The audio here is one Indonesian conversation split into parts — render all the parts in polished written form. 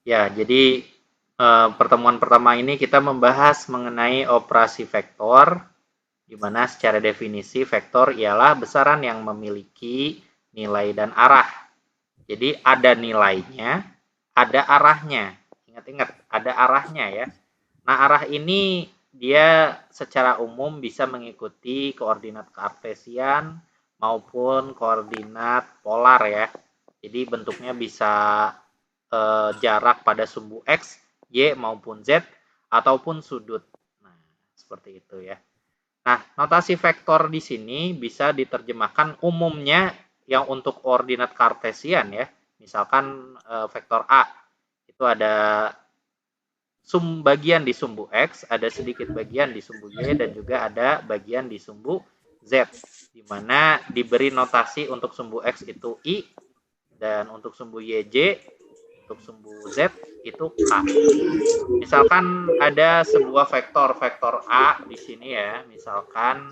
Ya, jadi pertemuan pertama ini kita membahas mengenai operasi vektor, di mana secara definisi vektor ialah besaran yang memiliki nilai dan arah. Jadi ada nilainya, ada arahnya. Ingat-ingat, ada arahnya ya. Nah, arah ini dia secara umum bisa mengikuti koordinat kartesian maupun koordinat polar ya. Jadi bentuknya bisa jarak pada sumbu X, Y maupun Z ataupun sudut. Nah, seperti itu ya. Nah, notasi vektor di sini bisa diterjemahkan umumnya yang untuk koordinat kartesian ya. Misalkan vektor A itu ada bagian di sumbu X, ada sedikit bagian di sumbu Y, dan juga ada bagian di sumbu Z. Di mana diberi notasi untuk sumbu X itu I, dan untuk sumbu YJ, untuk sumbu Z itu K. Misalkan ada sebuah vektor A di sini ya, misalkan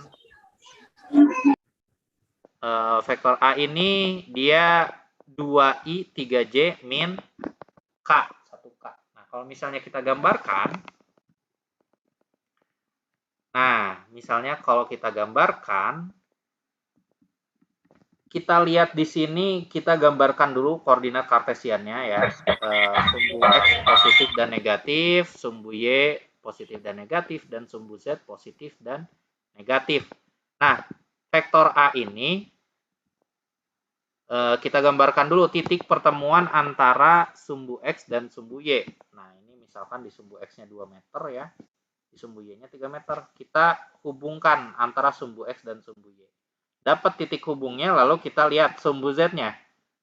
vektor A ini dia 2I 3J min K, 1K. Nah, kalau misalnya kita gambarkan, kita lihat di sini, kita gambarkan dulu koordinat kartesiannya ya. Sumbu X positif dan negatif, sumbu Y positif dan negatif, dan sumbu Z positif dan negatif. Nah, vektor A ini kita gambarkan dulu titik pertemuan antara sumbu X dan sumbu Y. Nah, ini misalkan di sumbu X-nya 2 meter ya, di sumbu Y-nya 3 meter. Kita hubungkan antara sumbu X dan sumbu Y. Dapat titik hubungnya, lalu kita lihat sumbu Z-nya.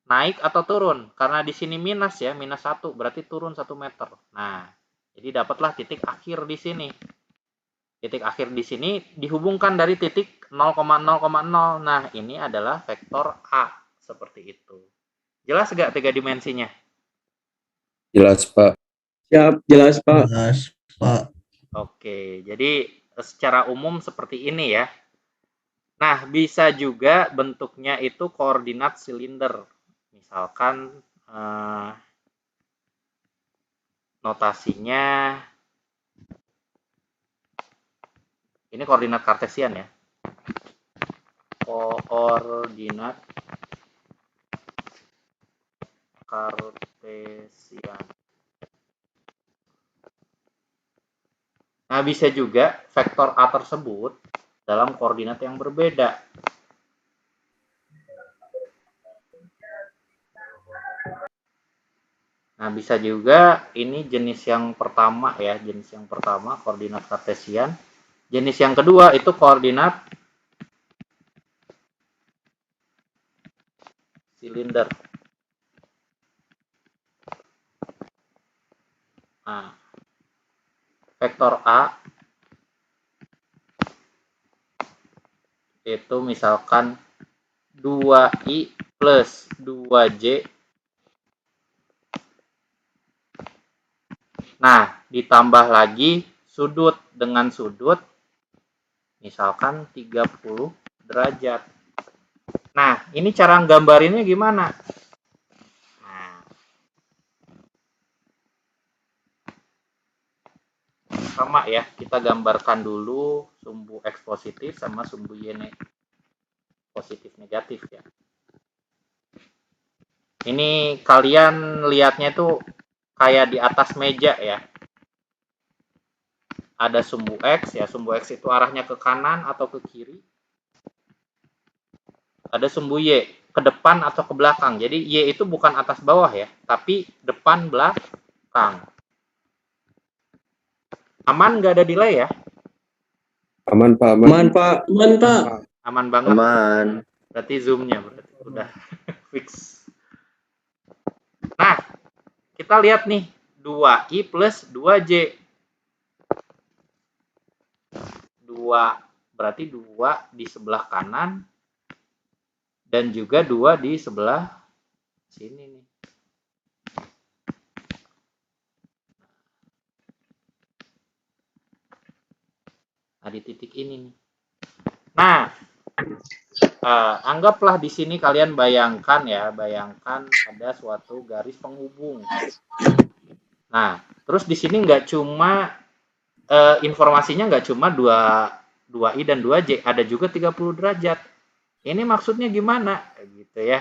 Naik atau turun? Karena di sini minus ya, minus 1, berarti turun 1 meter. Nah, jadi dapatlah titik akhir di sini. Titik akhir di sini dihubungkan dari titik 0,0,0. Nah, ini adalah vektor A. Seperti itu. Jelas nggak 3 dimensinya? Jelas, Pak. Siap, jelas Pak. Jelas, Pak. Oke, jadi secara umum seperti ini ya. Nah, bisa juga bentuknya itu koordinat silinder. Misalkan notasinya ini koordinat kartesian ya. Koordinat kartesian. Nah, bisa juga vektor A tersebut dalam koordinat yang berbeda. Nah, bisa juga ini jenis yang pertama ya, jenis yang pertama koordinat kartesian. Jenis yang kedua itu koordinat silinder. Nah, vektor A itu misalkan 2I plus 2J. Nah, ditambah lagi sudut dengan sudut, misalkan 30 derajat. Nah, ini cara nggambarinnya gimana? Nah, sama ya, kita gambarkan dulu sumbu X positif sama sumbu Y positif negatif ya. Ini kalian lihatnya tuh kayak di atas meja ya. Ada sumbu X ya, sumbu X itu arahnya ke kanan atau ke kiri. Ada sumbu Y, ke depan atau ke belakang. Jadi Y itu bukan atas bawah ya, tapi depan belakang. Aman nggak ada delay ya? Aman, Pak. Aman. Aman Pak, aman Pak. Aman banget. Aman. Berarti zoomnya berarti udah fix. Nah, kita lihat nih 2I plus 2J. 2 berarti 2 di sebelah kanan dan juga 2 di sebelah sini nih. Nah, di titik ini nih. Nah, anggaplah di sini kalian bayangkan ya, bayangkan ada suatu garis penghubung. Nah, terus di sini nggak cuma informasinya nggak cuma 2i dan 2j, ada juga 30 derajat. Ini maksudnya gimana? Gitu ya.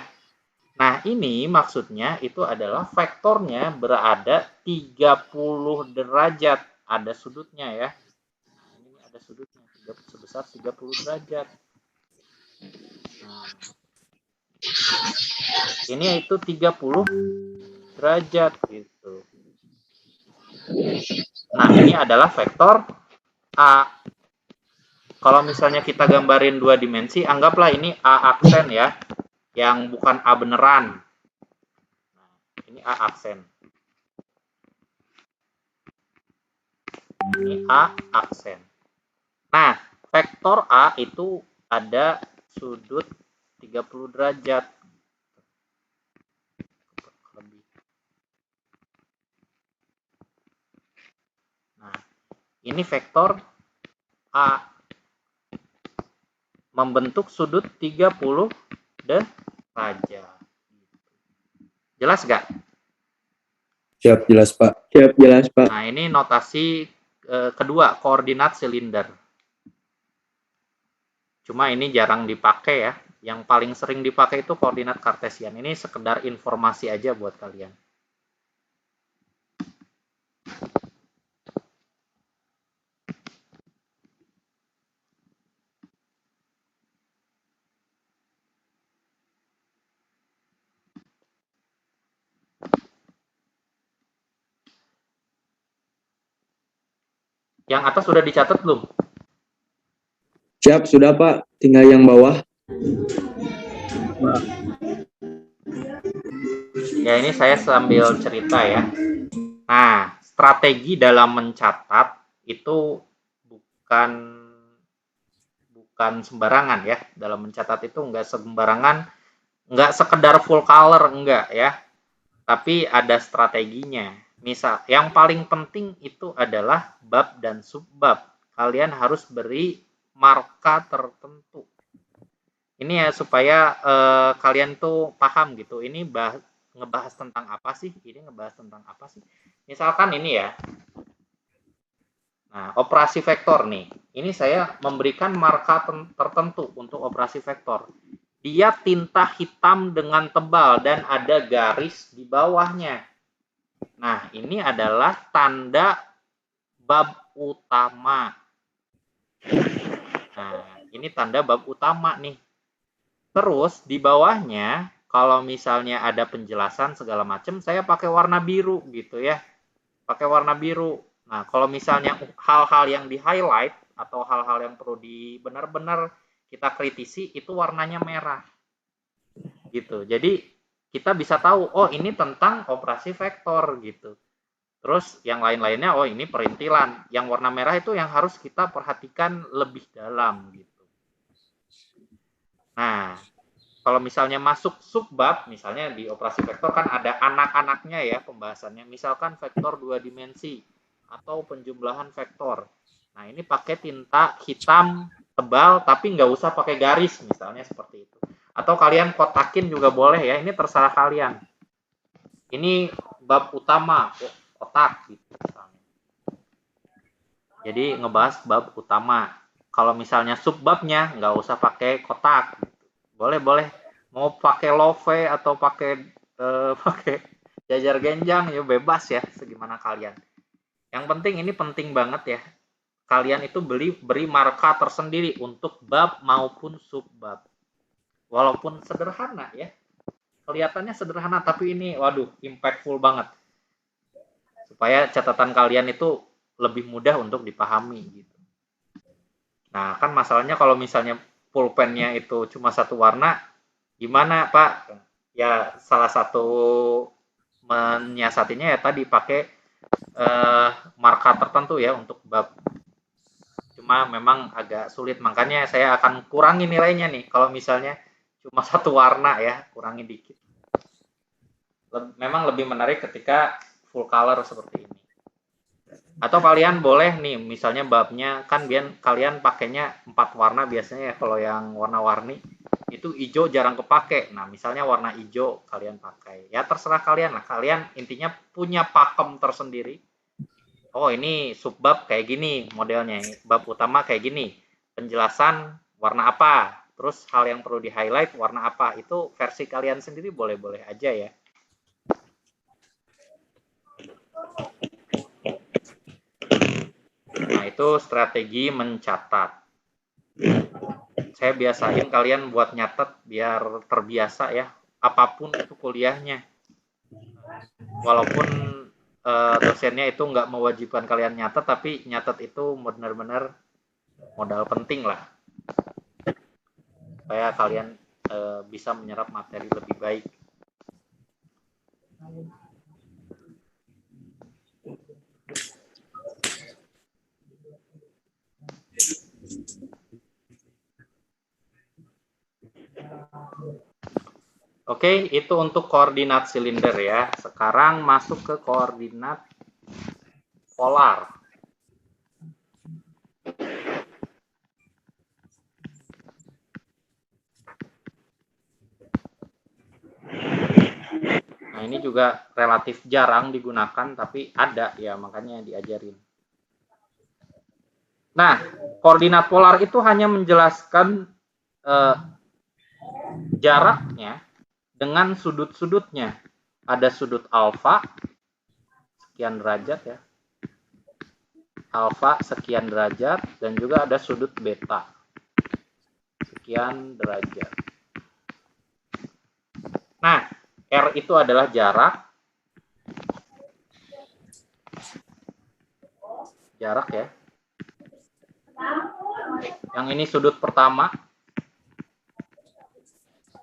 Nah, ini maksudnya itu adalah vektornya berada 30 derajat. Ada sudutnya ya. Nah, ini ada sudutnya sebesar 30 derajat. Nah, ini itu 30 derajat gitu. Nah, ini adalah vektor A. Kalau misalnya kita gambarin 2 dimensi, anggaplah ini A aksen ya, yang bukan A beneran. Nah, ini A aksen. Ini A aksen. Nah, vektor A itu ada sudut 30 derajat. Nah, ini vektor A membentuk sudut 30 derajat. Jelas nggak? Siap, jelas, Pak. Siap, jelas, Pak. Nah, ini notasi kedua, koordinat silinder. Cuma ini jarang dipakai ya. Yang paling sering dipakai itu koordinat kartesian. Ini sekedar informasi aja buat kalian. Yang atas sudah dicatat belum? Siap, sudah, Pak. Tinggal yang bawah. Ya, ini saya sambil cerita ya. Nah, strategi dalam mencatat itu bukan sembarangan ya. Dalam mencatat itu nggak sembarangan, nggak sekedar full color, enggak ya. Tapi ada strateginya. Misal, yang paling penting itu adalah bab dan subbab. Kalian harus beri marka tertentu. Ini ya supaya kalian tuh paham gitu. Ini ngebahas tentang apa sih? Ini ngebahas tentang apa sih? Misalkan ini ya. Nah, operasi vektor nih. Ini saya memberikan marka tertentu untuk operasi vektor. Dia tinta hitam dengan tebal dan ada garis di bawahnya. Nah, ini adalah tanda bab utama. Nah, ini tanda bab utama nih. Terus di bawahnya, kalau misalnya ada penjelasan segala macam, saya pakai warna biru gitu ya. Pakai warna biru. Nah, kalau misalnya hal-hal yang di-highlight atau hal-hal yang perlu benar-benar kita kritisi, itu warnanya merah. Gitu. Jadi, kita bisa tahu, oh ini tentang operasi vektor gitu. Terus yang lain-lainnya, oh ini perintilan. Yang warna merah itu yang harus kita perhatikan lebih dalam gitu. Nah, kalau misalnya masuk subbab, misalnya di operasi vektor kan ada anak-anaknya ya pembahasannya. Misalkan vektor 2 dimensi atau penjumlahan vektor. Nah, ini pakai tinta hitam tebal tapi nggak usah pakai garis misalnya seperti itu. Atau kalian kotakin juga boleh ya, ini terserah kalian. Ini bab utama, kotak gitu misalnya. Jadi ngebahas bab utama. Kalau misalnya subbabnya nggak usah pakai kotak. Boleh mau pakai love atau pakai pakai jajar genjang ya bebas ya segimana kalian. Yang penting ini penting banget ya. Kalian itu beri marka tersendiri untuk bab maupun subbab. Walaupun sederhana ya. Kelihatannya sederhana tapi ini waduh impactful banget. Supaya catatan kalian itu lebih mudah untuk dipahami gitu. Nah, kan masalahnya kalau misalnya pulpennya itu cuma satu warna, gimana Pak? Ya salah satu menyiasatinya ya tadi pakai marka tertentu ya untuk bab. Cuma memang agak sulit, makanya saya akan kurangi nilainya nih kalau misalnya cuma satu warna ya, kurangi dikit. Memang lebih menarik ketika full color seperti ini. Atau kalian boleh nih, misalnya babnya kan kalian pakainya 4 warna biasanya ya kalau yang warna-warni. itu hijau jarang kepake. Nah, misalnya warna hijau kalian pakai. Ya terserah kalian lah. Kalian intinya punya pakem tersendiri. Oh, ini subbab kayak gini modelnya. Bab utama kayak gini. Penjelasan warna apa. Terus hal yang perlu di-highlight warna apa. Itu versi kalian sendiri boleh-boleh aja ya. Nah, itu strategi mencatat. Saya biasain kalian buat nyatet biar terbiasa ya. Apapun itu kuliahnya. Walaupun dosennya itu nggak mewajibkan kalian nyatet, tapi nyatet itu benar-benar modal penting lah. Supaya kalian bisa menyerap materi lebih baik. Oke, itu untuk koordinat silinder ya. Sekarang masuk ke koordinat polar. Nah, ini juga relatif jarang digunakan, tapi ada ya, makanya diajarin. Nah, koordinat polar itu hanya menjelaskan jaraknya dengan sudut-sudutnya. Ada sudut alfa, sekian derajat ya. Alfa sekian derajat, dan juga ada sudut beta, sekian derajat. Nah, R itu adalah jarak. Jarak ya. Yang ini sudut pertama.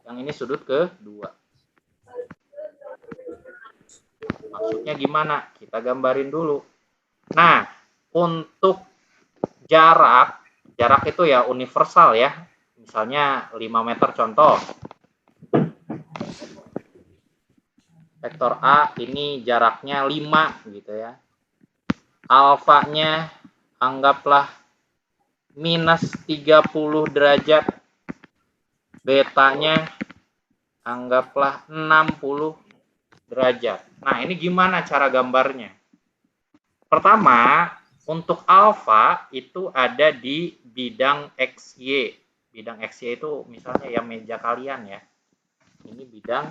Yang ini sudut kedua. Maksudnya gimana? Kita gambarin dulu. Nah, untuk jarak itu ya universal ya. Misalnya 5 meter contoh. Vektor A ini jaraknya 5 gitu ya. Alfanya anggaplah minus 30 derajat. Betanya anggaplah 60 derajat. Nah, ini gimana cara gambarnya? Pertama, untuk alfa itu ada di bidang XY. Bidang XY itu misalnya ya meja kalian ya. Ini bidang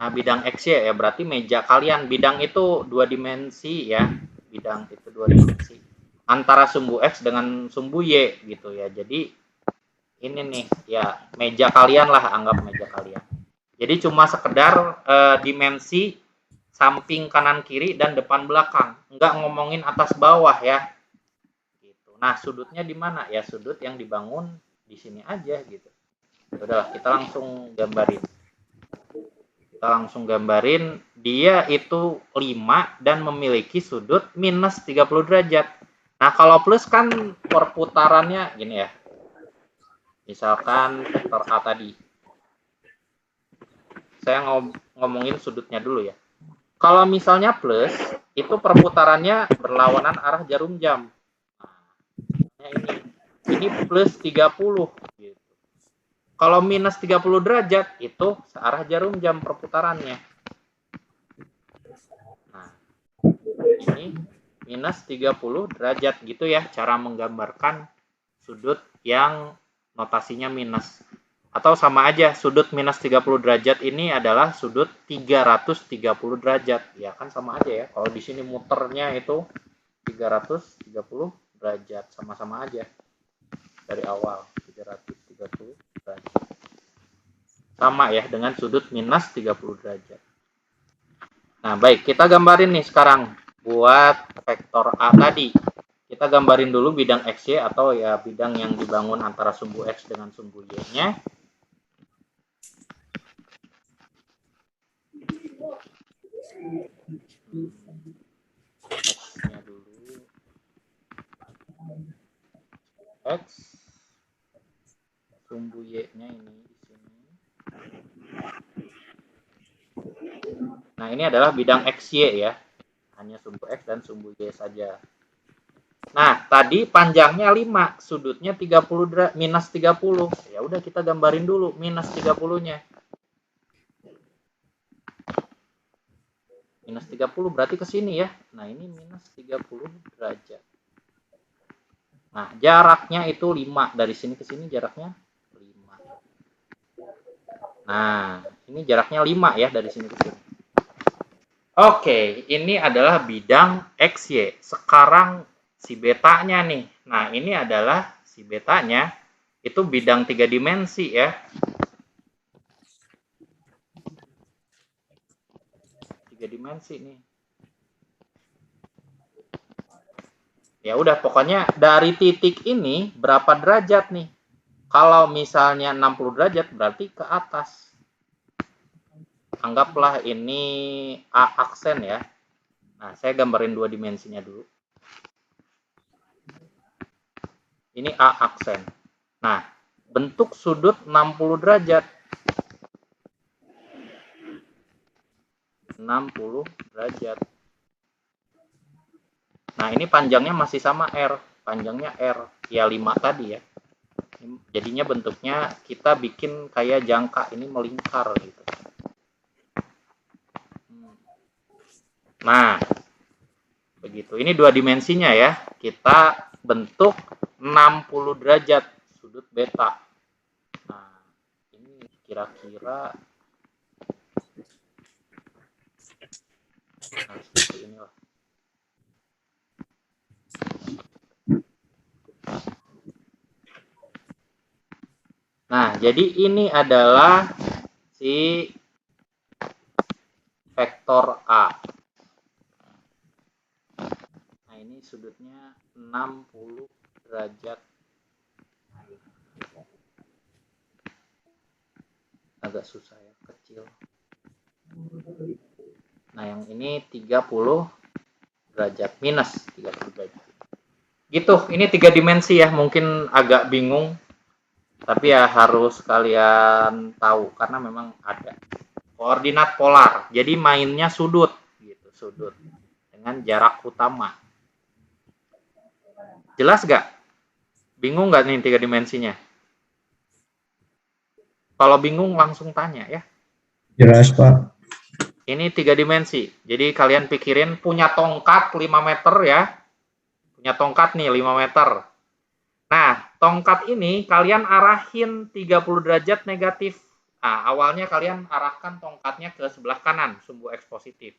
Nah, bidang XY ya berarti meja kalian. Bidang itu 2 dimensi ya. Bidang itu 2 dimensi. Antara sumbu X dengan sumbu Y gitu ya. Jadi ini nih ya meja kalian lah, anggap meja kalian. Jadi cuma sekedar dimensi samping kanan kiri dan depan belakang. Enggak ngomongin atas bawah ya. Gitu. Nah, sudutnya di mana? Ya sudut yang dibangun di sini aja gitu. Udahlah, kita langsung gambarin. Dia itu 5 dan memiliki sudut minus 30 derajat. Nah, kalau plus kan perputarannya gini ya. Misalkan vektor A tadi. Saya ngomongin sudutnya dulu ya. Kalau misalnya plus, itu perputarannya berlawanan arah jarum jam. Nah, ini plus 30 gitu. Kalau minus 30 derajat itu searah jarum jam perputarannya. Nah, ini minus 30 derajat gitu ya cara menggambarkan sudut yang notasinya minus. Atau sama aja, sudut minus 30 derajat ini adalah sudut 330 derajat. Ya kan sama aja ya. Kalau di sini muternya itu 330 derajat, sama-sama aja. Dari awal 330 derajat. Sama ya dengan sudut minus 30 derajat. Nah, baik, kita gambarin nih sekarang buat vektor A tadi. Kita gambarin dulu bidang XY atau ya bidang yang dibangun antara sumbu X dengan sumbu Y-nya. X-nya dulu. X. Sumbu Y-nya ini di sini. Nah, ini adalah bidang XY ya. Hanya sumbu X dan sumbu Y saja. Nah, tadi panjangnya 5, sudutnya 30 minus 30. Ya udah kita gambarin dulu minus 30-nya. Minus 30 berarti ke sini ya. Nah, ini minus 30 derajat. Nah, jaraknya itu 5. Dari sini ke sini jaraknya 5. Nah, ini jaraknya 5 ya dari sini ke sini. Oke, ini adalah bidang XY. Sekarang si betanya nih. Nah, ini adalah si betanya. Itu bidang 3 dimensi ya. 3 dimensi nih. Ya udah, pokoknya dari titik ini berapa derajat nih? Kalau misalnya 60 derajat berarti ke atas. Anggaplah ini A aksen ya. Nah, saya gambarin 2 dimensinya dulu. Ini A aksen. Nah, bentuk sudut 60 derajat. 60 derajat. Nah, ini panjangnya masih sama R. Panjangnya R. Ya 5 tadi ya. Jadinya bentuknya kita bikin kayak jangka. Ini melingkar gitu. Nah, begitu. Ini 2 dimensinya ya. Kita bentuk 60 derajat sudut beta. Nah, ini kira-kira seperti inilah. Nah, jadi ini adalah si vektor A. Nah, ini sudutnya 60 derajat. Agak susah ya, kecil. Nah, yang ini 30 derajat, minus 30 derajat. Gitu, ini 3 dimensi ya, mungkin agak bingung. Tapi ya harus kalian tahu, karena memang ada. Koordinat polar, jadi mainnya sudut. Gitu, sudut. Dengan jarak utama. Jelas gak? Bingung gak nih 3 dimensinya? Kalau bingung langsung tanya ya. Jelas, Pak. Ini 3 dimensi. Jadi kalian pikirin punya tongkat 5 meter ya. Punya tongkat nih 5 meter. Nah, tongkat ini kalian arahin 30 derajat negatif. Nah, awalnya kalian arahkan tongkatnya ke sebelah kanan, sumbu X positif.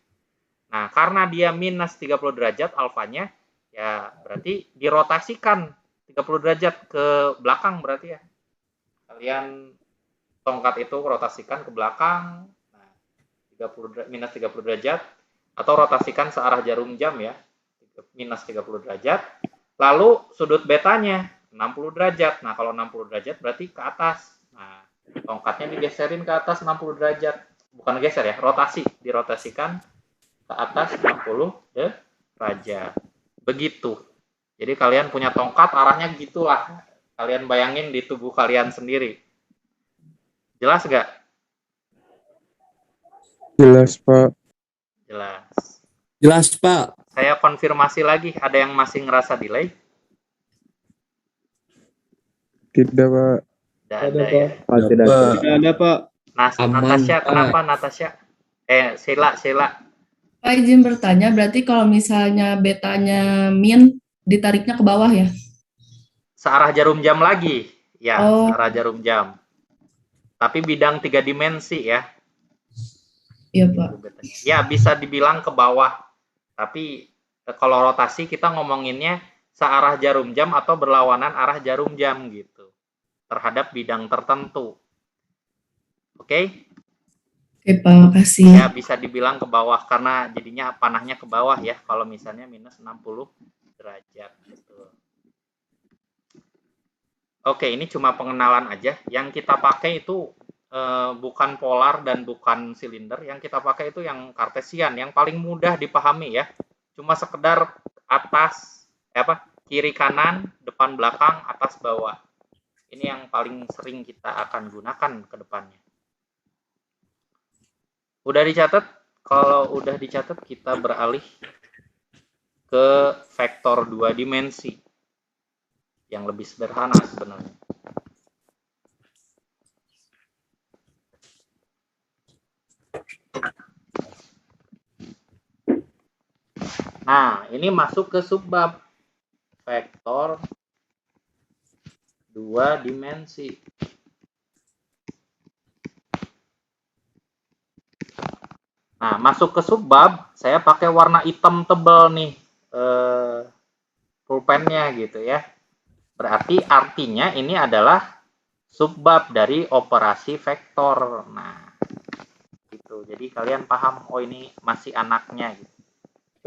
Nah, karena dia minus 30 derajat alfanya, ya berarti dirotasikan 30 derajat ke belakang berarti ya. Kalian tongkat itu rotasikan ke belakang, nah, 30 minus 30 derajat, atau rotasikan searah jarum jam ya, minus 30 derajat. Lalu sudut betanya 60 derajat. Nah, kalau 60 derajat berarti ke atas. Nah, tongkatnya digeserin ke atas 60 derajat. Bukan geser ya, rotasi. Dirotasikan ke atas 60 derajat. Begitu. Jadi kalian punya tongkat, arahnya gitulah. Kalian bayangin di tubuh kalian sendiri. Jelas gak? Jelas, Pak. Jelas. Jelas, Pak. Saya konfirmasi lagi, ada yang masih ngerasa delay? Tidak, Pak. Tidak ada ya. Tidak ada, Pak. Aman, Natasha, Pak. kenapa Natasha? Sheila. Pak izin bertanya, berarti kalau misalnya betanya min, ditariknya ke bawah ya? Searah jarum jam lagi. Ya, Oh. searah jarum jam. Tapi bidang 3 dimensi ya. Iya, Pak. Ya, bisa dibilang ke bawah. Tapi kalau rotasi kita ngomonginnya searah jarum jam atau berlawanan arah jarum jam gitu. Terhadap bidang tertentu. Oke? Oke, Pak, makasih. Ya, bisa dibilang ke bawah karena jadinya panahnya ke bawah ya kalau misalnya minus 60 derajat gitu. Oke, ini cuma pengenalan aja. Yang kita pakai itu bukan polar dan bukan silinder. Yang kita pakai itu yang kartesian, yang paling mudah dipahami ya. Cuma sekedar atas, kiri kanan, depan belakang, atas bawah. Ini yang paling sering kita akan gunakan ke depannya. Udah dicatat Kalau udah dicatat, kita beralih ke vektor 2 dimensi yang lebih sederhana sebenarnya. Nah, ini masuk ke subbab vektor 2 dimensi. Nah, masuk ke subbab, saya pakai warna hitam tebal nih, pulpennya gitu ya. Berarti artinya ini adalah subbab dari operasi vektor. Nah, gitu. Jadi kalian paham, oh ini masih anaknya gitu.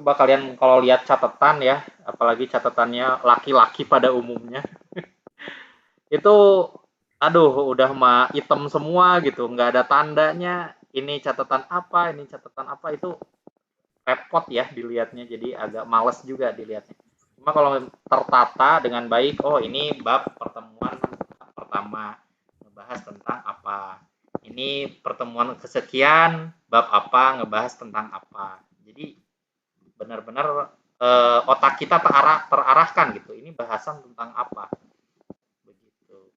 Coba kalian kalau lihat catatan ya, apalagi catatannya laki-laki pada umumnya, itu aduh udah mah hitam semua gitu, nggak ada tandanya. Ini catatan apa, ini catatan apa, itu repot ya dilihatnya, jadi agak males juga dilihatnya. Cuma kalau tertata dengan baik, oh ini bab pertemuan pertama ngebahas tentang apa, ini pertemuan kesekian bab apa ngebahas tentang apa. Jadi benar-benar otak kita terarahkan gitu, ini bahasan tentang apa begitu.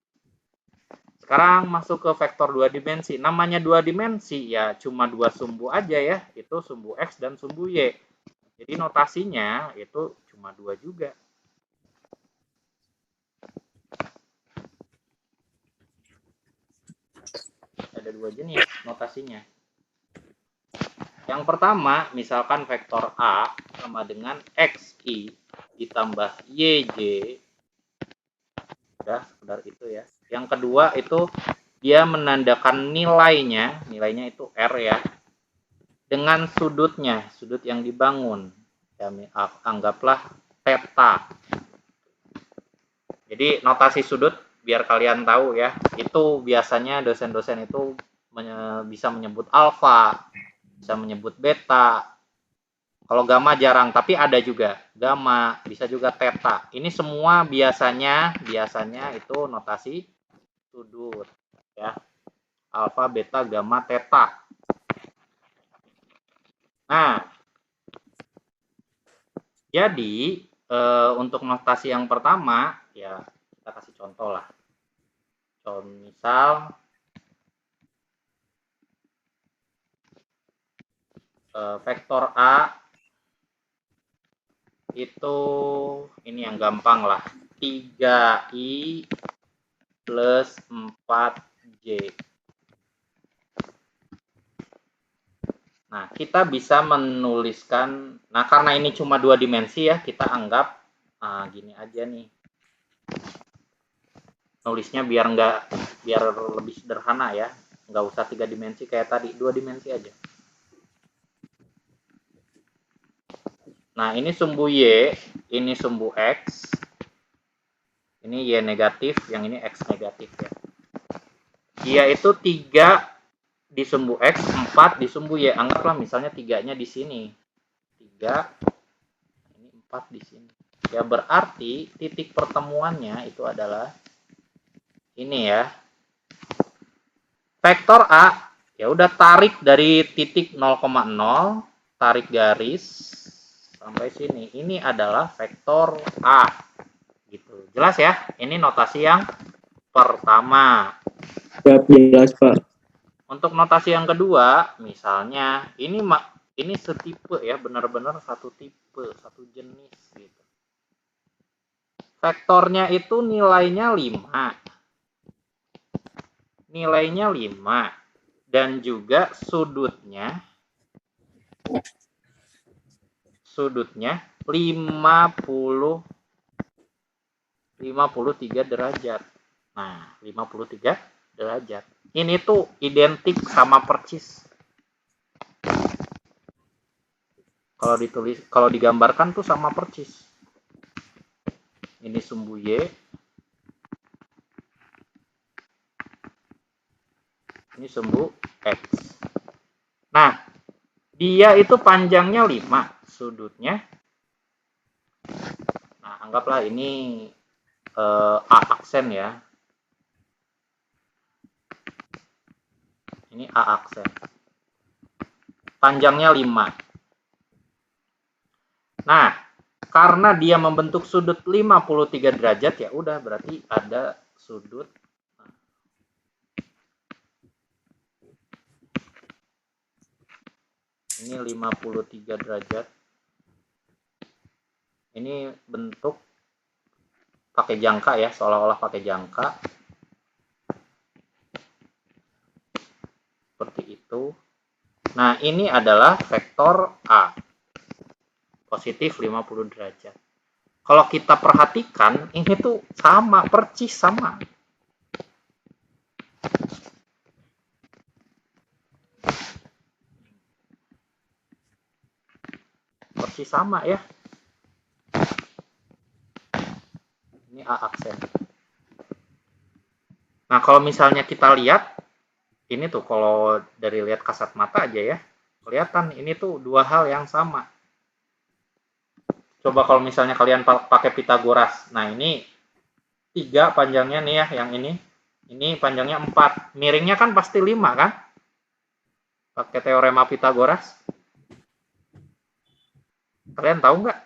Sekarang masuk ke vektor 2 dimensi. Namanya 2 dimensi ya cuma 2 sumbu aja ya, itu sumbu X dan sumbu Y. Jadi notasinya itu cuma 2 juga. Ada 2 jenis notasinya. Yang pertama, misalkan vektor A sama dengan XI ditambah YJ. Udah, sekedar itu ya. Yang kedua itu dia menandakan nilainya itu R ya, dengan sudutnya, sudut yang dibangun. Ya, anggaplah theta. Jadi notasi sudut biar kalian tahu ya, itu biasanya dosen-dosen itu bisa menyebut alfa, bisa menyebut beta. Kalau gamma jarang, tapi ada juga gamma, bisa juga theta. Ini semua biasanya itu notasi sudut ya. Alfa, beta, gamma, theta. Nah, jadi untuk notasi yang pertama ya kita kasih contoh lah. Misal vektor A itu ini yang gampang lah, 3i plus 4j. Nah, kita bisa menuliskan, nah karena ini cuma 2 dimensi ya, kita anggap gini aja nih. Nulisnya biar lebih sederhana ya, nggak usah 3 dimensi kayak tadi, 2 dimensi aja. Nah, ini sumbu Y, ini sumbu X, ini Y negatif, yang ini X negatif ya. Dia itu 3 di sumbu X, 4 di sumbu Y. Anggaplah misalnya 3-nya di sini. 3, ini 4 di sini. Ya berarti titik pertemuannya itu adalah ini ya. Vektor A, ya udah tarik dari titik 0,0, tarik garis sampai sini. Ini adalah vektor A. Gitu. Jelas ya? Ini notasi yang pertama. Jelas, Pak. Untuk notasi yang kedua, misalnya ini setipe ya, benar-benar satu tipe, satu jenis gitu. Vektornya itu nilainya 5. Nilainya 5 dan juga sudutnya 53 derajat. Nah, 53 derajat. Ini tuh identik sama percis. Kalau digambarkan tuh sama percis. Ini sumbu Y. Ini sumbu X. Nah, dia itu panjangnya 5, sudutnya. Nah, anggaplah ini A aksen ya. Ini A aksen. panjangnya 5. Nah, karena dia membentuk sudut 53 derajat, ya udah berarti ada sudut ini 53 derajat. Ini bentuk pakai jangka ya, seolah-olah pakai jangka. Seperti itu. Nah, ini adalah vektor A. Positif 50 derajat. Kalau kita perhatikan, ini tuh sama, percis sama. Persis sama ya. Ini A aksen. Nah, kalau misalnya kita lihat, ini tuh kalau dari lihat kasat mata aja ya, kelihatan ini tuh dua hal yang sama. Coba kalau misalnya kalian pakai Pitagoras. Nah, ini 3 panjangnya nih ya, yang ini. Ini panjangnya 4. Miringnya kan pasti 5 kan? Pakai teorema Pitagoras. Kalian tahu nggak?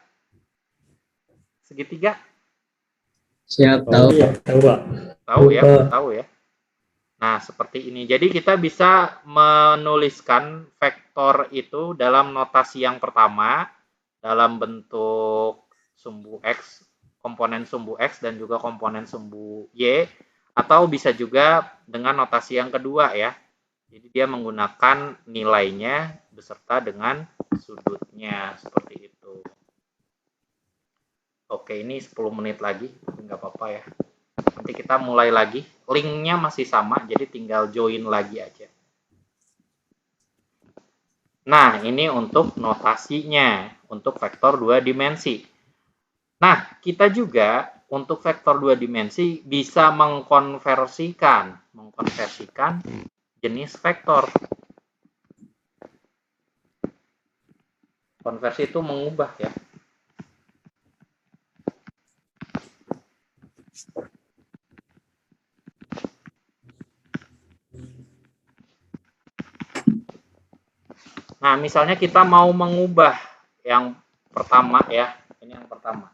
Segitiga? Siap, tahu. Tahu, Pak. Tahu ya, tahu ya. Nah, seperti ini. Jadi kita bisa menuliskan vektor itu dalam notasi yang pertama, dalam bentuk sumbu X, komponen sumbu X dan juga komponen sumbu Y, atau bisa juga dengan notasi yang kedua ya. Jadi dia menggunakan nilainya beserta dengan sudutnya, seperti itu. Oke, ini 10 menit lagi, nggak apa-apa ya. Nanti kita mulai lagi. Linknya masih sama, jadi tinggal join lagi aja. Nah, ini untuk notasinya, untuk vektor 2 dimensi. Nah, kita juga untuk vektor 2 dimensi bisa mengkonversikan jenis vektor. Konversi itu mengubah ya. Nah, misalnya kita mau mengubah yang pertama ya, ini yang pertama.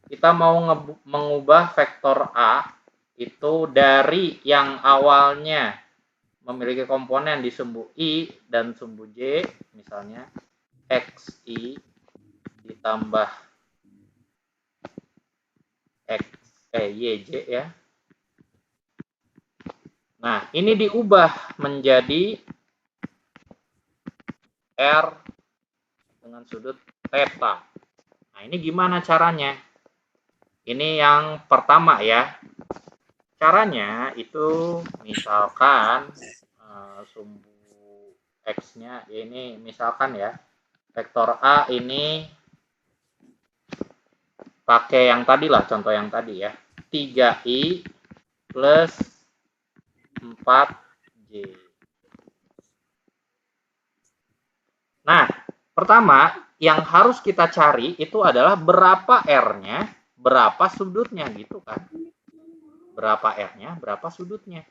Kita mau mengubah vektor A itu dari yang awalnya memiliki komponen di sumbu I dan sumbu J, misalnya XI ditambah YJ ya. Nah, ini diubah menjadi R dengan sudut theta. Nah, ini gimana caranya? Ini yang pertama ya. Caranya itu misalkan sumbu X-nya ini misalkan ya, vektor A ini pakai yang tadi lah, contoh yang tadi ya, 3I plus 4J. Nah, pertama yang harus kita cari itu adalah berapa R-nya, berapa sudutnya gitu kan. Berapa R-nya, berapa sudutnya.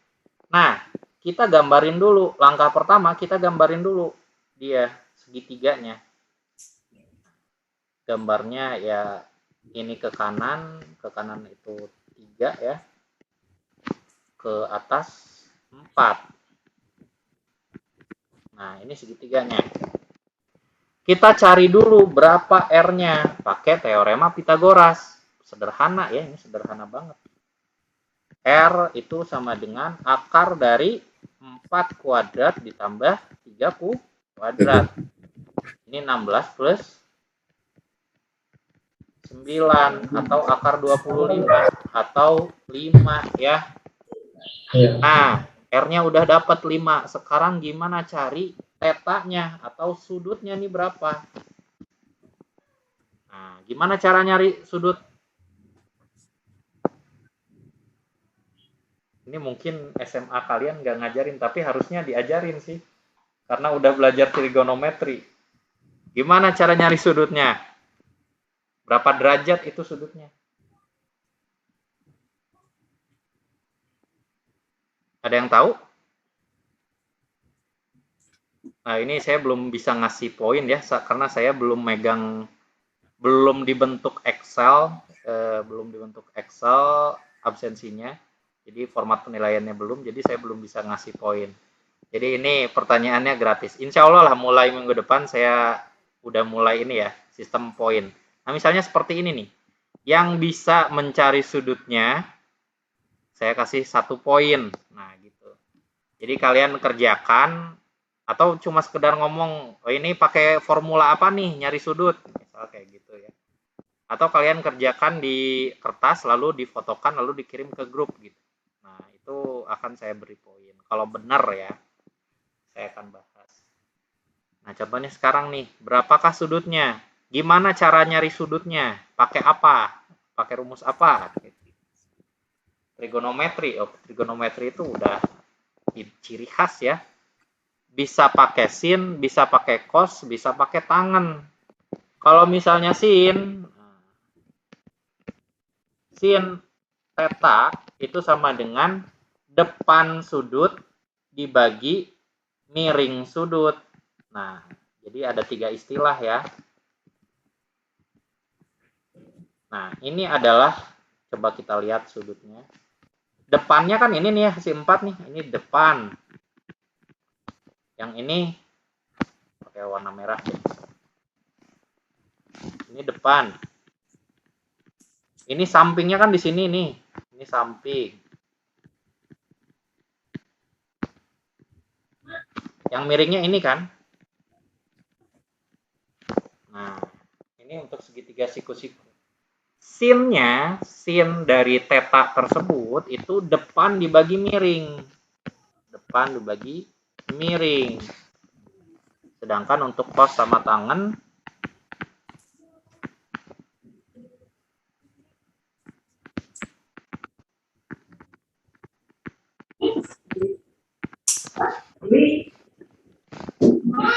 Nah, kita gambarin dulu. Langkah pertama kita gambarin dulu dia segitiganya. Gambarnya ya ini ke kanan itu 3 ya. Ke atas 4. Nah, ini segitiganya. Kita cari dulu berapa R-nya pakai teorema Pitagoras. Sederhana ya, ini sederhana banget. R itu sama dengan akar dari 4 kuadrat ditambah 3 kuadrat. Ini 16 plus 9 atau akar 25 atau 5 ya. Nah, R-nya udah dapat 5. Sekarang gimana cari tetanya atau sudutnya nih berapa? Nah, gimana cara nyari sudut? Ini mungkin SMA kalian nggak ngajarin, tapi harusnya diajarin sih. Karena udah belajar trigonometri. Gimana cara nyari sudutnya? Berapa derajat itu sudutnya? Ada yang tahu? Nah, ini saya belum bisa ngasih poin ya, karena saya belum megang, belum dibentuk Excel, absensinya. Jadi format penilaiannya belum, jadi saya belum bisa ngasih poin. Jadi ini pertanyaannya gratis. Insya Allah lah mulai minggu depan saya udah mulai ini ya, sistem poin. Nah, misalnya seperti ini nih. Yang bisa mencari sudutnya, saya kasih 1 poin. Nah, gitu. Jadi kalian kerjakan, atau cuma sekedar ngomong, oh ini pakai formula apa nih nyari sudut, misal kayak gitu ya. Atau kalian kerjakan di kertas lalu difotokan lalu dikirim ke grup gitu. Nah, itu akan saya beri poin. Kalau benar ya, saya akan bahas. Nah, contohnya sekarang nih, berapakah sudutnya? Gimana cara nyari sudutnya? Pakai apa? Pakai rumus apa? Trigonometri. Oh, trigonometri itu udah ciri khas ya. Bisa pakai sin, bisa pakai cos, bisa pakai tangen. Kalau misalnya sin theta itu sama dengan depan sudut dibagi miring sudut. Nah, jadi ada 3 istilah ya. Nah, ini adalah, coba kita lihat sudutnya. Depannya kan ini nih ya, si 4 nih, ini depan. Yang ini pakai warna merah deh. Ini depan. Ini sampingnya kan di sini nih. Ini samping. Yang miringnya ini kan. Nah, ini untuk segitiga siku-siku. Sinnya, sin dari theta tersebut itu depan dibagi miring. Depan dibagi miring. Sedangkan untuk cos sama tangen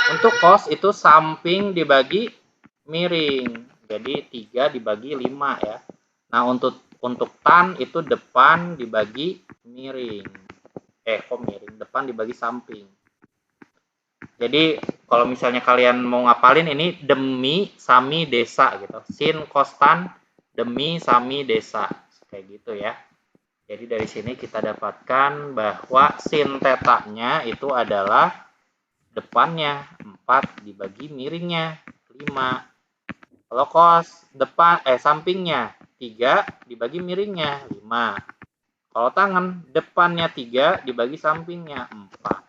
untuk cos itu samping dibagi miring. Jadi 3 dibagi 5 ya. Nah, untuk tan itu depan dibagi miring. Kok miring? Depan dibagi samping. Jadi kalau misalnya kalian mau ngapalin ini demi sami desa gitu. Sin cos tan demi sami desa. Kayak gitu ya. Jadi dari sini kita dapatkan bahwa sin tetanya itu adalah depannya 4 dibagi miringnya 5. Kalau cos sampingnya 3 dibagi miringnya 5. Kalau tangan depannya 3 dibagi sampingnya 4.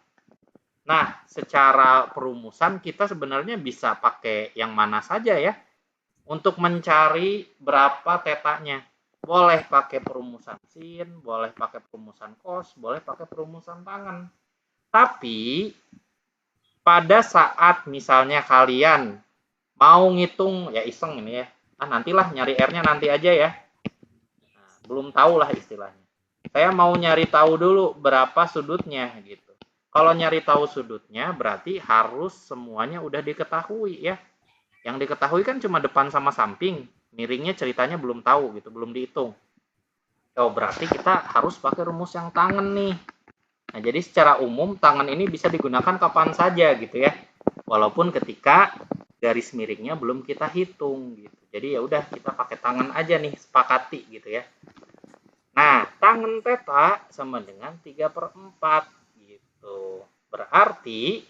Nah, secara perumusan kita sebenarnya bisa pakai yang mana saja ya untuk mencari berapa tetanya. Boleh pakai perumusan sin, boleh pakai perumusan cos, boleh pakai perumusan tangen. Tapi pada saat misalnya kalian mau ngitung, ya iseng ini ya, nantilah nyari R-nya nanti aja ya. Nah, belum tahu lah istilahnya. Saya mau nyari tahu dulu berapa sudutnya gitu. Kalau nyari tahu sudutnya berarti harus semuanya udah diketahui ya. Yang diketahui kan cuma depan sama samping. Miringnya ceritanya belum tahu gitu, belum dihitung. Oh, berarti kita harus pakai rumus yang tangen nih. Nah, jadi secara umum tangen ini bisa digunakan kapan saja gitu ya. Walaupun ketika garis miringnya belum kita hitung gitu. Jadi ya udah kita pakai tangen aja nih, sepakati gitu ya. Nah, tangen theta sama dengan 3/4 gitu. Berarti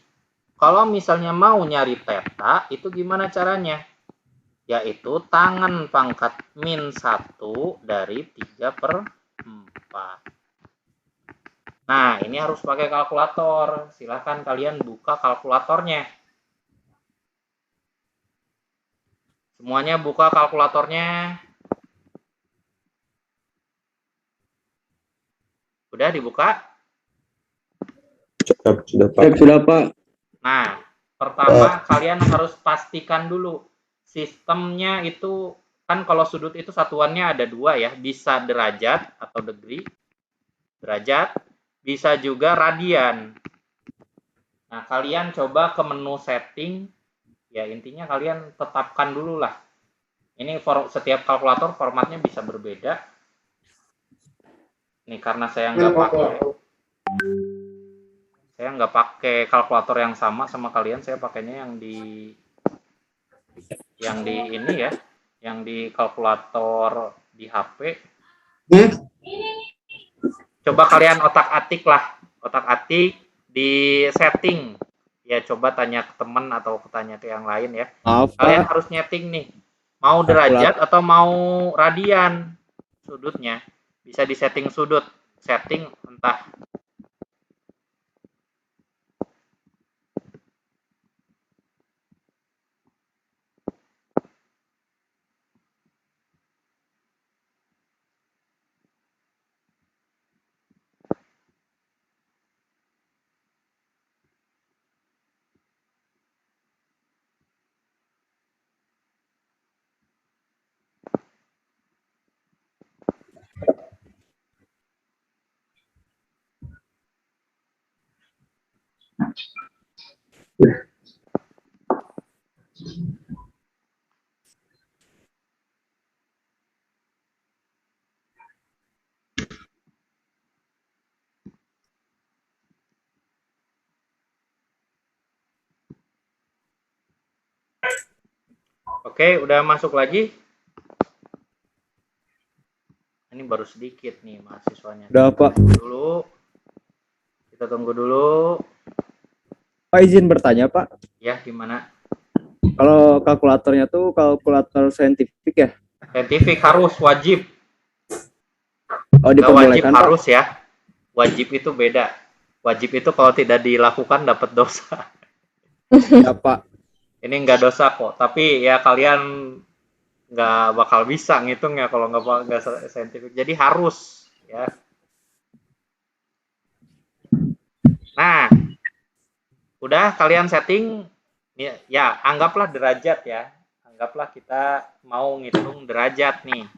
kalau misalnya mau nyari theta itu gimana caranya? Yaitu tangen pangkat min 1 dari 3/4. Nah, ini harus pakai kalkulator. Silahkan kalian buka kalkulatornya. Semuanya buka kalkulatornya. Udah dibuka? Sudah Pak. Sudah Pak. Nah, pertama kalian harus pastikan dulu sistemnya itu kan kalau sudut itu satuannya ada 2 ya, bisa derajat atau degree, derajat, bisa juga radian. Nah, kalian coba ke menu setting, ya intinya kalian tetapkan dulu lah. Ini setiap kalkulator formatnya bisa berbeda. Nih karena saya nggak nggak pakai kalkulator yang sama kalian, saya pakainya yang di ini ya, yang di kalkulator di HP. Coba kalian otak-atik di setting. Ya coba tanya ke teman atau tanya ke yang lain ya. Maaf, Kalian Pak. harus nyeting nih. Mau derajat atau mau radian sudutnya. Bisa di setting sudut. Setting entah. Oke, udah masuk lagi. Ini baru sedikit nih mahasiswanya. Udah, Pak. Kita tunggu dulu. Pak izin bertanya, Pak. Ya, gimana? Kalau kalkulatornya tuh kalkulator saintifik ya? Saintifik harus, wajib. Oh, Nggak wajib diperbolehkan, Pak? harus ya. Wajib itu beda. Wajib itu kalau tidak dilakukan dapat dosa. Ya, Pak. Ini nggak dosa kok. Tapi ya kalian nggak bakal bisa ngitung ya kalau nggak saintifik. Jadi harus ya. Nah, udah kalian setting ya, anggaplah derajat ya. Anggaplah kita mau ngitung derajat nih.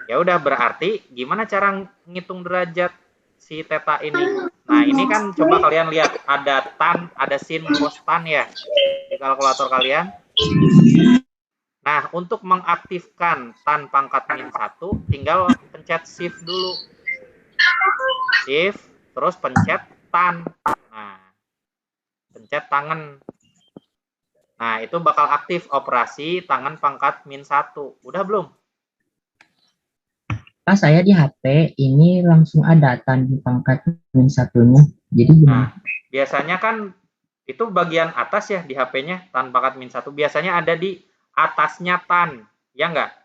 Ya udah, berarti gimana cara ngitung derajat si theta ini? Nah, ini kan coba kalian lihat ada tan, ada sin, cos tan ya di kalkulator kalian. Nah, untuk mengaktifkan tan pangkat min 1, tinggal pencet shift dulu. Shift, terus pencet tan. Nah, pencet tangan. Nah, itu bakal aktif operasi tangan pangkat min 1. Udah belum? Pas saya di HP ini langsung ada tan pangkat min 1-nya. Jadi Nah, gimana? biasanya kan itu bagian atas ya di HP-nya, tan pangkat min 1. Biasanya ada di atasnya tan. Ya enggak?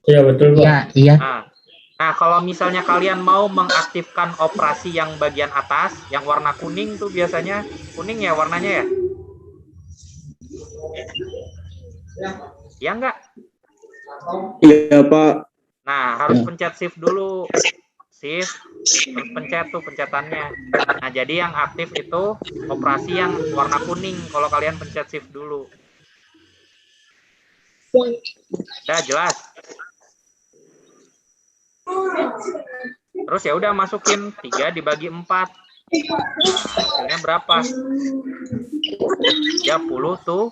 Iya betul, Pak. Iya, iya. Nah, kalau misalnya kalian mau mengaktifkan operasi yang bagian atas, yang warna kuning tuh biasanya, kuning ya warnanya ya? Ya enggak? Iya, Pak. Nah, harus pencet shift dulu. Shift, terus pencet tuh pencetannya. Nah, jadi yang aktif itu operasi yang warna kuning kalau kalian pencet shift dulu. Udah jelas? Terus ya udah masukin 3 dibagi 4. Nah, hasilnya berapa? 30 tuh.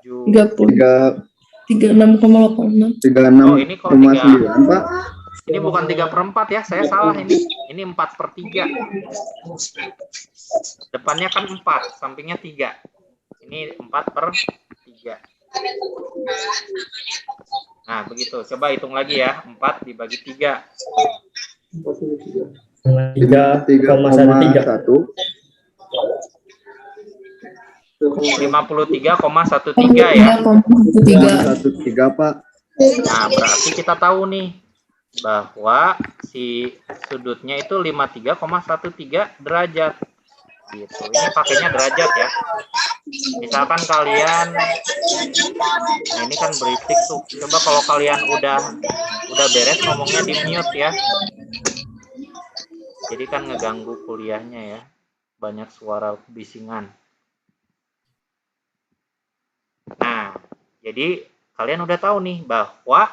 30. 36,86. 36,9, Oh, ini kok 3. Pak. Ini bukan 3/4 ya, saya salah ini. Ini 4/3. Depannya kan 4, sampingnya 3. Ini 4/3. Nah, begitu. Coba hitung lagi ya. 4 dibagi 3. 3,1. 53,13 ya. 13, Pak. Nah, berarti kita tahu nih bahwa si sudutnya itu 53,13 derajat. Gitu. Ini pakainya derajat ya. Misalkan kalian, nah ini kan berisik tuh. Coba kalau kalian udah beres ngomongnya di mute ya. Jadi kan ngeganggu kuliahnya ya. Banyak suara bisingan. Nah, jadi kalian udah tahu nih bahwa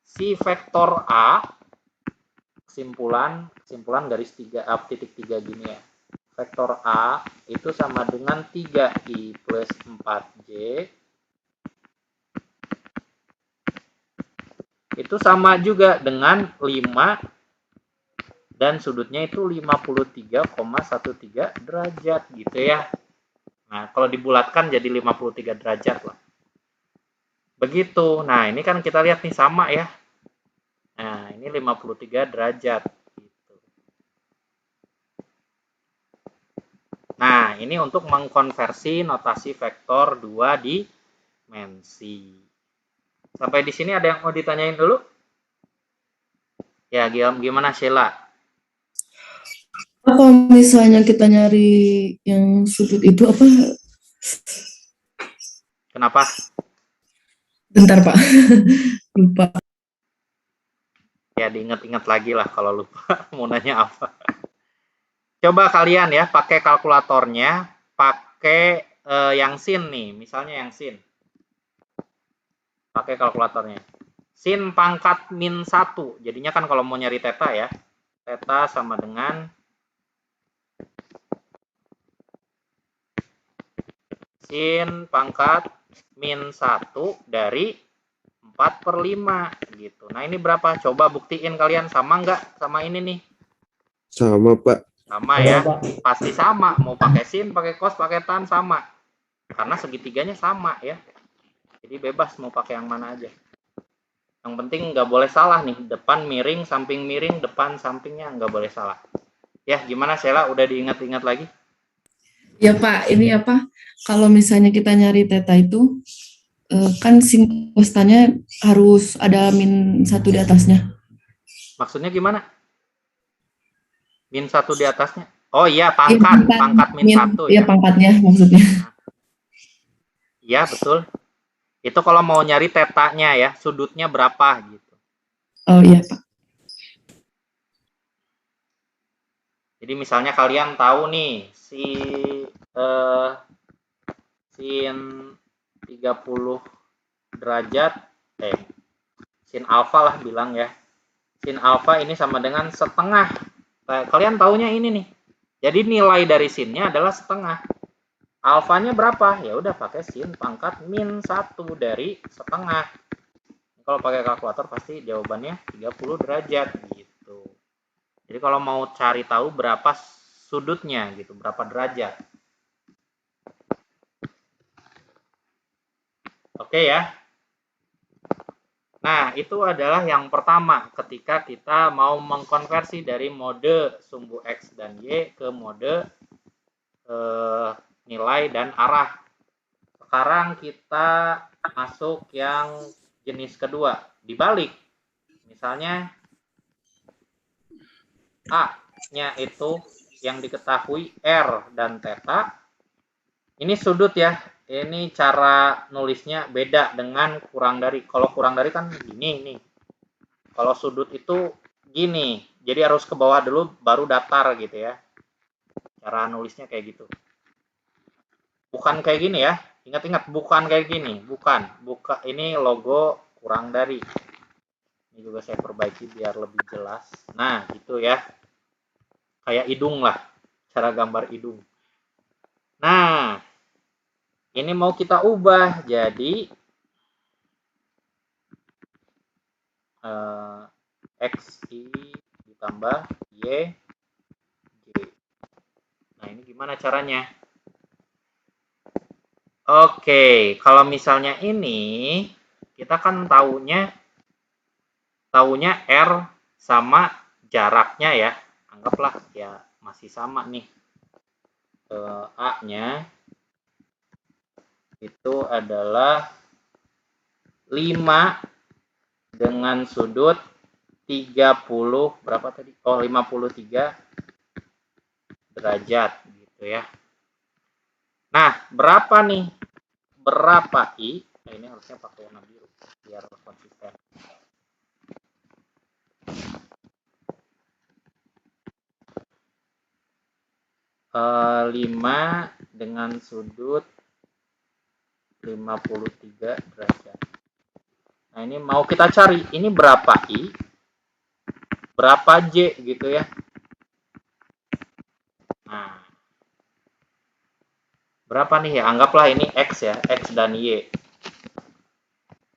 si vektor A, kesimpulan garis 3 titik 3 gini ya. Vektor A itu sama dengan 3i plus 4j. Itu sama juga dengan 5 dan sudutnya itu 53,13 derajat gitu ya. Nah, kalau dibulatkan jadi 53 derajat lah. Begitu. Nah, ini kan kita lihat nih sama ya. Nah, ini 53 derajat. Gitu. Nah, ini untuk mengkonversi notasi vektor 2 dimensi. Sampai di sini ada yang mau ditanyain dulu? Ya, gimana Sheila? Kalau misalnya kita nyari yang sudut itu apa? Kenapa? Bentar Pak, lupa. Ya, diingat-ingat lagi lah kalau lupa mau nanya apa. Coba kalian ya pakai kalkulatornya, pakai yang sin nih, misalnya yang sin. Pakai kalkulatornya. Sin pangkat min 1. Jadinya kan kalau mau nyari theta ya, theta sama dengan sin pangkat min 1 dari 4/5 gitu. Nah, ini berapa? Coba buktiin kalian, sama nggak sama ini nih? Sama, Pak. Sama ya, pasti sama. Mau pakai sin, pakai cos, pakai tan sama. Karena segitiganya sama ya. Jadi bebas mau pakai yang mana aja. Yang penting nggak boleh salah nih. Depan miring, samping miring, depan sampingnya nggak boleh salah. Ya, gimana Sheila? Udah diingat-ingat lagi? Ya Pak, ini apa? Kalau misalnya kita nyari theta itu, kan sin kostannya harus ada min 1 di atasnya. Maksudnya gimana? Min 1 di atasnya? Oh iya, pangkat min 1 ya. ya. Pangkatnya maksudnya. Iya, betul. Itu kalau mau nyari tetanya ya, sudutnya berapa gitu. Oh iya Pak. Jadi misalnya kalian tahu nih, sin 30 derajat, sin alfa lah bilang ya. Sin alfa ini sama dengan setengah. Nah, kalian taunya ini nih. Jadi nilai dari sinnya adalah setengah. Alfanya berapa? Ya udah pakai sin pangkat min 1 dari setengah. Kalau pakai kalkulator pasti jawabannya 30 derajat gitu. Jadi kalau mau cari tahu berapa sudutnya gitu, berapa derajat. Oke ya. Nah, itu adalah yang pertama ketika kita mau mengkonversi dari mode sumbu X dan Y ke mode nilai dan arah. Sekarang kita masuk yang jenis kedua, dibalik. Misalnya A-nya itu yang diketahui R dan theta. Ini sudut ya. Ini cara nulisnya beda dengan kurang dari. Kalau kurang dari kan gini nih. Kalau sudut itu gini. Jadi harus ke bawah dulu baru datar gitu ya. Cara nulisnya kayak gitu. Bukan kayak gini ya. Ingat-ingat, bukan kayak gini. Bukan. Ini logo kurang dari. Ini juga saya perbaiki biar lebih jelas. Nah, gitu ya. Kayak hidung lah. Cara gambar hidung. Nah, ini mau kita ubah jadi XI ditambah YJ. Nah, ini gimana caranya? Oke, kalau misalnya ini kita kan taunya R sama jaraknya ya. Anggaplah ya masih sama nih. A-nya itu adalah 5 dengan sudut 30 berapa tadi? Oh, 53 derajat gitu ya. Nah, berapa nih? Berapa I? Nah, ini harusnya pakai warna biru biar konsisten. Uh, 5 dengan sudut 53 derajat. Nah, ini mau kita cari. Ini berapa I? Berapa J gitu ya. Nah, berapa nih ya? Anggaplah ini X ya. X dan Y.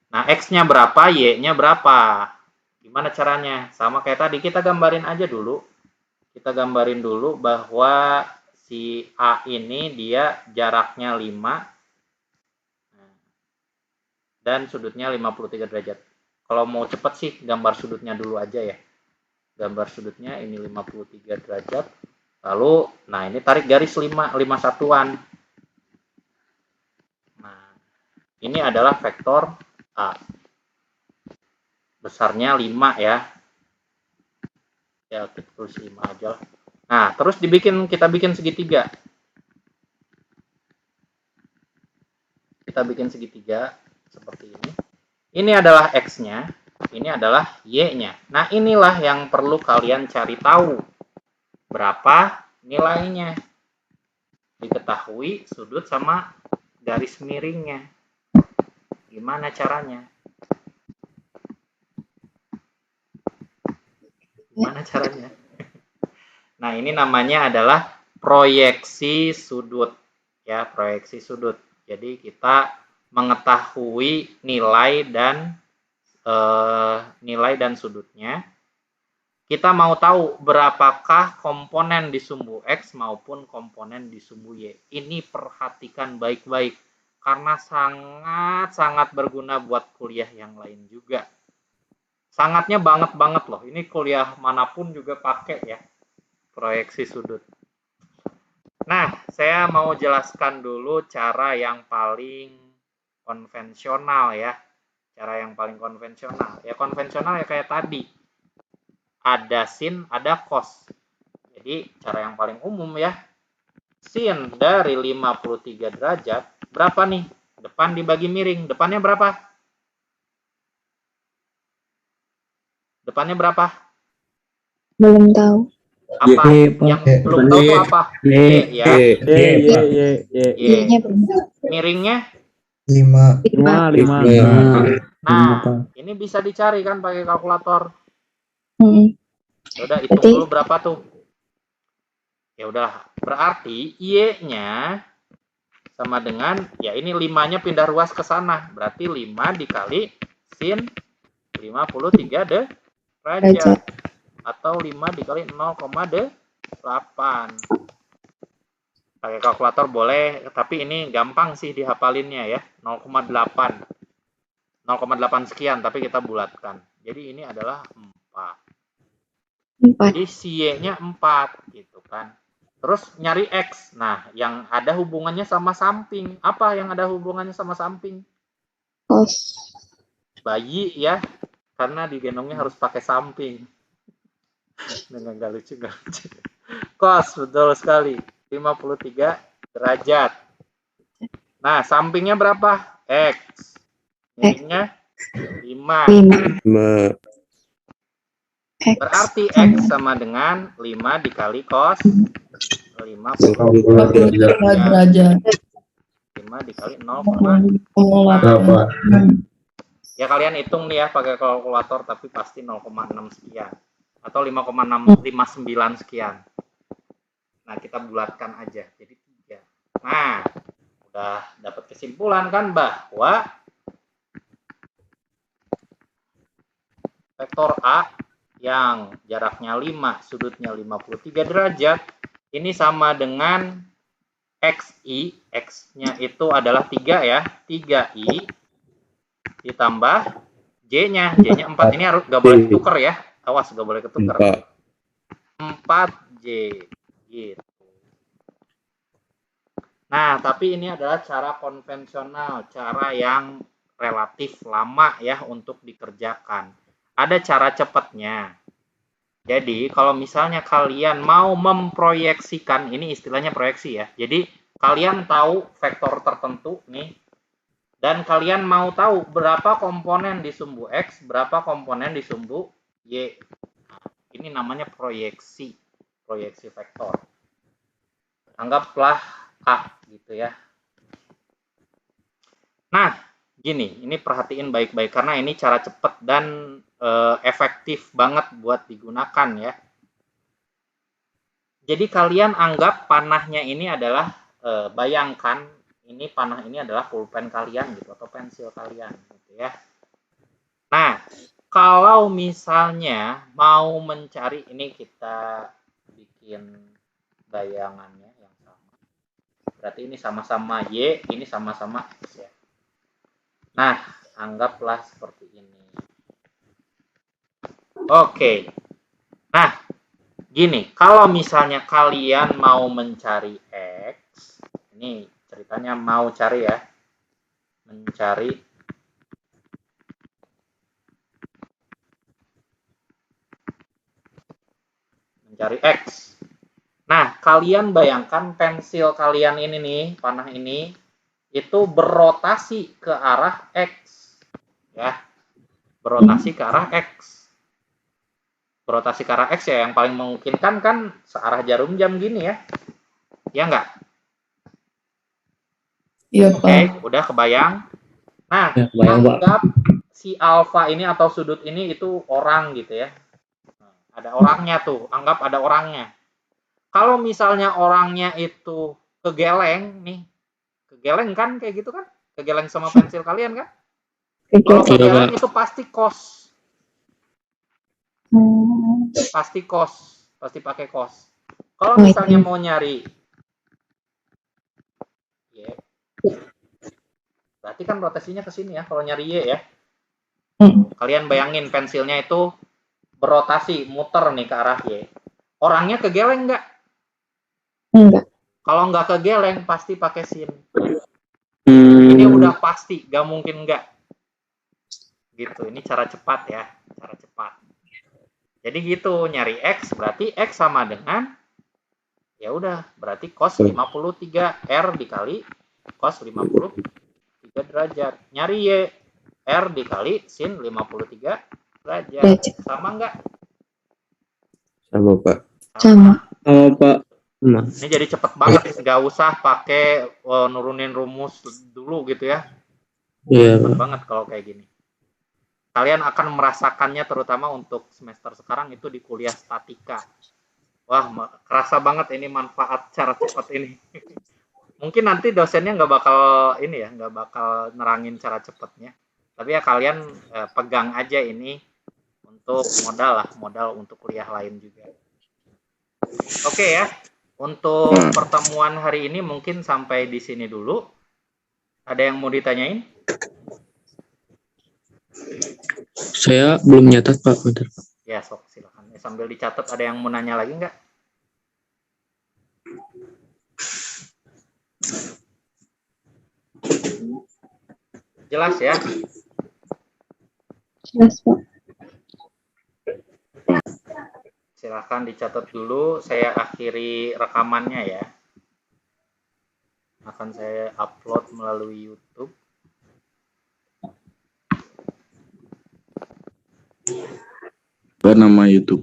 Nah, X-nya berapa? Y-nya berapa? Gimana caranya? Sama kayak tadi. Kita gambarin aja dulu. kita gambarin dulu bahwa si A ini dia jaraknya 5 dan sudutnya 53 derajat. Kalau mau cepet sih gambar sudutnya dulu aja ya. Gambar sudutnya ini 53 derajat. Lalu, nah ini tarik garis 5 satuan. Nah, ini adalah vektor A. Besarnya 5 ya. Ya, kita tulis 5 aja lah. Nah, terus kita bikin segitiga. Kita bikin segitiga seperti ini. Ini adalah X-nya, ini adalah Y-nya. Nah, inilah yang perlu kalian cari tahu. Berapa nilainya? Diketahui sudut sama garis miringnya. Gimana caranya? Gimana caranya? Nah, ini namanya adalah proyeksi sudut. Ya, proyeksi sudut. Jadi, kita mengetahui nilai dan sudutnya. Kita mau tahu berapakah komponen di sumbu X maupun komponen di sumbu Y. Ini perhatikan baik-baik. Karena sangat-sangat berguna buat kuliah yang lain juga. Sangatnya banget loh. Ini kuliah manapun juga pakai ya. Proyeksi sudut. Nah, saya mau jelaskan dulu cara yang paling konvensional ya. Cara yang paling konvensional. Ya konvensional ya kayak tadi. Ada sin, ada cos. Jadi, cara yang paling umum ya. Sin dari 53 derajat, berapa nih? Depan dibagi miring. Depannya berapa? Depannya berapa? Belum tahu. Apa? Yang belum tahu tuh apa? Y ya. Y-nya belum tahu. Miringnya? 5. Nah, ini bisa dicari kan pakai kalkulator. Udah hitung dulu berapa tuh. Ya udah, berarti Y-nya sama dengan ya ini 5-nya pindah ruas ke sana. Berarti 5 dikali sin 53 derajat. Atau 5 dikali 0,8. Pakai kalkulator boleh, tapi ini gampang sih dihapalinnya ya. 0,8 sekian, tapi kita bulatkan. Jadi ini adalah 4. Jadi si Y-nya 4 gitu kan. Terus nyari X. Nah, yang ada hubungannya sama samping. Apa yang ada hubungannya sama samping? Cos. Bayi ya. Karena digendongnya harus pakai samping. Nggak lucu. Cos, betul sekali. 53 derajat. Nah, sampingnya berapa? X. Miringnya 5. Berarti X sama dengan 5 dikali cos 50 derajat. 5 dikali 0,8. Ya kalian hitung nih ya pakai kalkulator, tapi pasti 0,6 sekian. Atau 5,659 sekian. Nah, kita bulatkan aja. Jadi 3. Nah, udah dapat kesimpulan kan bahwa vektor A yang jaraknya 5, sudutnya 53 derajat, ini sama dengan XI, X-nya itu adalah 3 ya, 3I ditambah J-nya 4, ini harus nggak boleh ketuker ya, awas nggak boleh ketuker. 4J gitu. Nah, tapi ini adalah cara konvensional, cara yang relatif lama ya untuk dikerjakan. Ada cara cepatnya. Jadi, kalau misalnya kalian mau memproyeksikan, ini istilahnya proyeksi ya. Jadi, kalian tahu vektor tertentu nih, dan kalian mau tahu berapa komponen di sumbu X, berapa komponen di sumbu Y. Ini namanya proyeksi vektor. Anggaplah A gitu ya. Nah, gini, ini perhatiin baik-baik karena ini cara cepat dan efektif banget buat digunakan ya. Jadi kalian anggap panahnya ini adalah bayangkan ini panah ini adalah pulpen kalian gitu atau pensil kalian gitu ya. Nah, kalau misalnya mau mencari ini kita bikin bayangannya yang sama. Berarti ini sama-sama Y, ini sama-sama X ya. Nah, anggaplah seperti ini. Oke. Nah, gini, kalau misalnya kalian mau mencari X, ini ceritanya mau cari ya, mencari X. Nah, kalian bayangkan pensil kalian ini nih, panah ini, itu berotasi ke arah X. Ya, berotasi ke arah X. Berotasi ke arah X ya, yang paling memungkinkan kan searah jarum jam gini ya. Ya enggak? Iya, Oke, Pak. udah kebayang. Nah, Ya, kebayang, Pak. anggap si alfa ini atau sudut ini itu orang gitu ya. Nah, ada orangnya tuh, anggap ada orangnya. Kalau misalnya orangnya itu kegeleng nih, kegeleng kan kayak gitu kan? Kegeleng sama pensil kalian kan? Kalau Oke. kegeleng itu pasti kos, Hmm. pasti pakai kos. Kalau Oh, misalnya itu. mau nyari Y, berarti kan rotasinya ke sini ya. Kalau nyari Y ya, kalian bayangin pensilnya itu berotasi, muter nih ke arah Y. Orangnya kegeleng nggak? Enggak. Kalau nggak kegeleng pasti pakai sin. Ini udah pasti, nggak mungkin nggak. Gitu, ini cara cepat ya, cara cepat. Jadi gitu, nyari X berarti X sama dengan, ya udah, berarti cos 53 R dikali cos 53 derajat. Nyari Y, R dikali sin 53 derajat. Sama nggak? Sama, Pak. Sama. Sama, Pak. Nah, Ini jadi cepet banget, nggak usah pakai nurunin rumus dulu gitu ya. iya, Cepet Pak. banget kalau kayak gini. Kalian akan merasakannya terutama untuk semester sekarang itu di kuliah statika. Wah, kerasa banget ini manfaat cara cepat ini. Mungkin nanti dosennya nggak bakal ini ya, nggak bakal nerangin cara cepatnya. Tapi ya kalian pegang aja ini untuk modal untuk kuliah lain juga. Oke ya, untuk pertemuan hari ini mungkin sampai di sini dulu. Ada yang mau ditanyain? Saya belum nyatat, Pak. Bentar. Ya, sok silakan. Sambil dicatat, ada yang mau nanya lagi nggak? Jelas ya? Jelas, Pak. Silahkan dicatat dulu. Saya akhiri rekamannya ya. Akan saya upload melalui YouTube. Nama YouTube